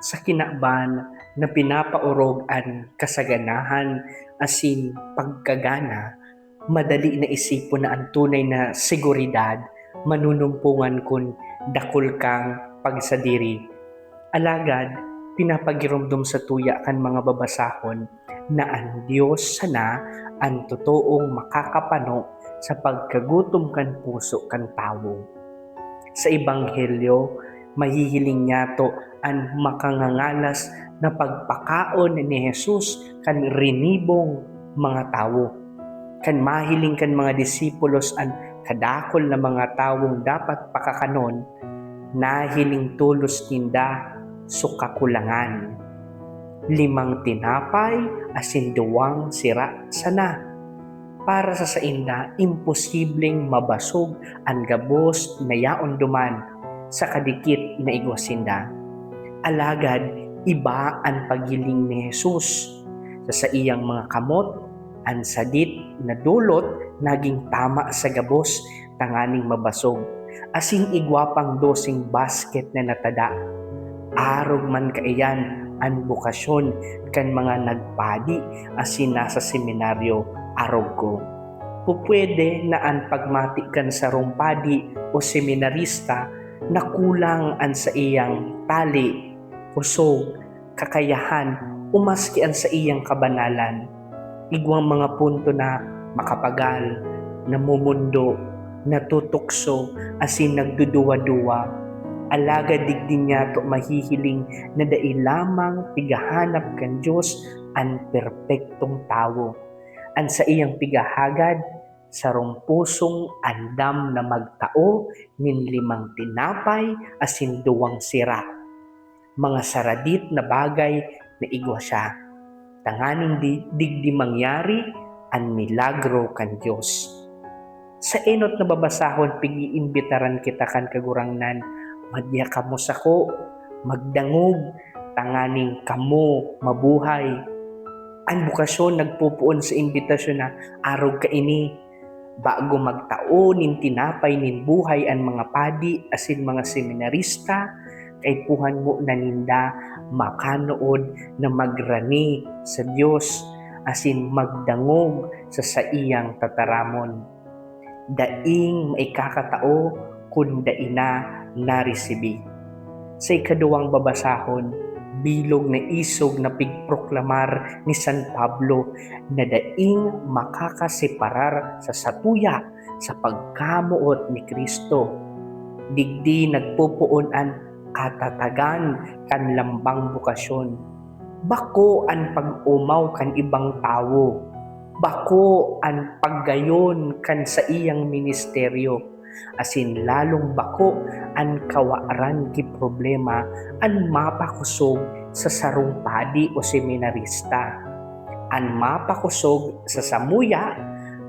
sa kinaban na pinapaurog an kasaganahan asin pagkagana, madali na isipon na ang tunay na seguridad manunumpungan kun dakol kang pagsadiri. Alagad, pinapagirumdum sa tuya kan mga babasahon na ang Diyos sana ang totoong makakapano sa pagkagutom kan puso kan tawo. Sa Ebanghelyo, mahihiling niya to ang makangangalas na pagpakaon ni Jesus kan rinibong mga tawo. Kan mahiling kan mga disipulos ang kadakol na mga tawong dapat pakakanon, nahiling tulos tinda sukakulangan. 5 tinapay asin 2 sira sana. Para sa sainda, imposibleng mabasog ang gabos na yaon duman sa kadikit na igwasinda. Alagad, iba ang paghiling ni Jesus. Sa iyang mga kamot, ang sadit na dulot naging tama sa gabos tanganing mabasog. Asing igwapang 12 basket na natada. Arog man kaiyan ang bukasyon kan mga nagpadi asin nasa seminaryo arog ko. Pupwede na ang pagmati kan sa rumpadi o seminarista na kulang an sa iyang tali, kusog, kakayahan, umaski an sa iyang kabanalan. Igwang mga punto na makapagal, namumundo, natutukso, asin nagduduwa-duwa. Alagad digdi niya to mahihiling na dai lamang pigahanap kan Diyos ang perpektong tawo. Ang sa iyang pigahagad, sarong pusong andam na magtao nin 5 tinapay asin 2 sira. Mga saradit na bagay na igwa siya. Tanganing digdi mangyari ang milagro kan Diyos. Sa enot na babasahon, pigiimbitaran kita kan kagurangnan, madya kamo sako, magdangog, tanganing kamo mabuhay. Ang bukasyon nagpupuon sa imbitasyon na arog ka ini, bago magtao nin tinapay nin buhay ang mga padi asin mga seminarista, kay puhan mo na ninda makanood na magrani sa Diyos asin magdangog sa iyang tataramon. Daing maikakatao kun daina naresibi. Sa ikaduwang babasahon, bilog na isog na pigproklamar ni San Pablo na daing makakaseparar sa satuya sa pagkamuot ni Kristo. Digdi nagpupuon ang katatagan kan lambang bukasyon. Bako ang pag-umaw kan ibang tawo. Bako ang paggayon kan sa iyang ministeryo. Asin lalong bako ang kawaaran ki problema ang mapakusog sa sarong padi o seminarista. Ang mapakusog sa samuya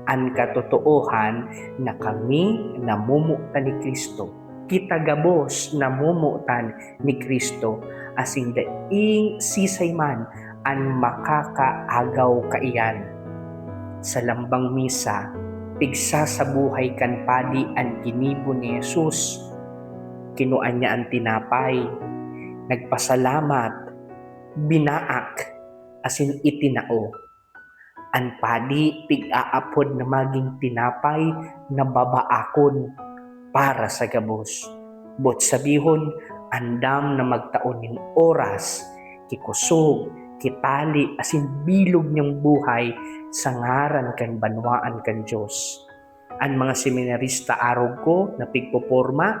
ang katotoohan na kami namumutan ni Kristo. Kita gabos namumutan ni Kristo asin daing sisay man ang makakaagaw kaiyan. Sa lambang misa, pigsa sa buhay kan padi ang ginibo ni Jesus. Kinuan niya ang tinapay, nagpasalamat, binaak, asin itinao. Ang padi pig-aapod na maging tinapay na babaakon para sa gabos. Bot sabihon, andam na magtaon ning oras, kikusog, kitali, asin bilog niyang buhay sa ngaran kan banwaan kan Diyos. Ang mga seminarista arog ko na pigpoporma,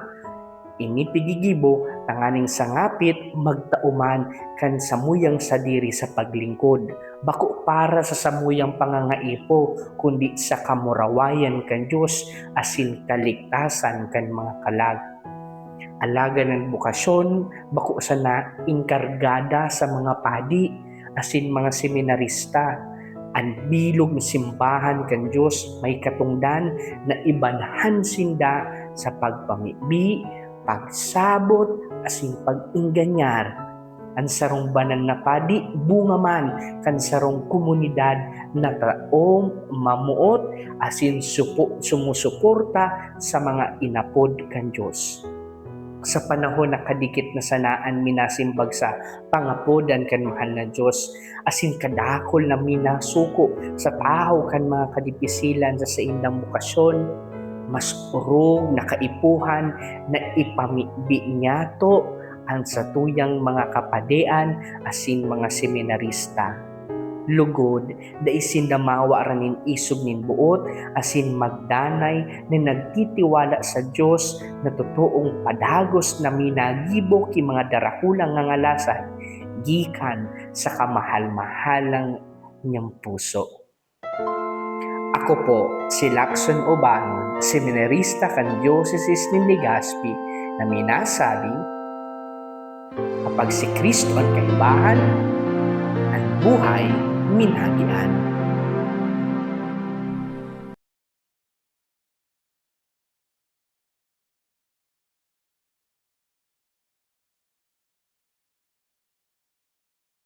inipigigibo tanganing sangapit magtauman kan samuyang sadiri sa paglingkod. Bako para sa samuyang pangangaipo, kundi sa kamurawayan kan Diyos asin kaligtasan kan mga kalag. Alaga ng bukasyon, bako sa na inkargada sa mga padi asin mga seminarista. Ang bilog na simbahan kan Diyos may katungdan na ibanhan sinda sa pagpamibi, pagsabot, asin pag-inganyar. Ang sarong banan na padi, bunga man kan sarong komunidad na taong mamuot asin sumusuporta sa mga inapod kan Diyos. sa panahon na kadikit na sanaan minasimbag sa pangapodan kan mahal na Diyos, asin kadakol na minasuko sa tao kan mga kadipisilan sa indang bukasyon, mas urog na kaipuhan na ipamibi niyato ang satuyang mga kapadean asin mga seminarista. Lugod, da isindamawa ranin isog nin buot, asin magdanay na nagtitiwala sa Diyos na totoong padagos na minagibo ki mga darakulang nga ngalasan, gikan sa kamahal-mahalang niyang puso. Ako po, si Lacson Obanon, seminarista kan Diocese ni Legazpi, na minasabi, kapag si Kristo ang kaibahan, ang buhay minagian.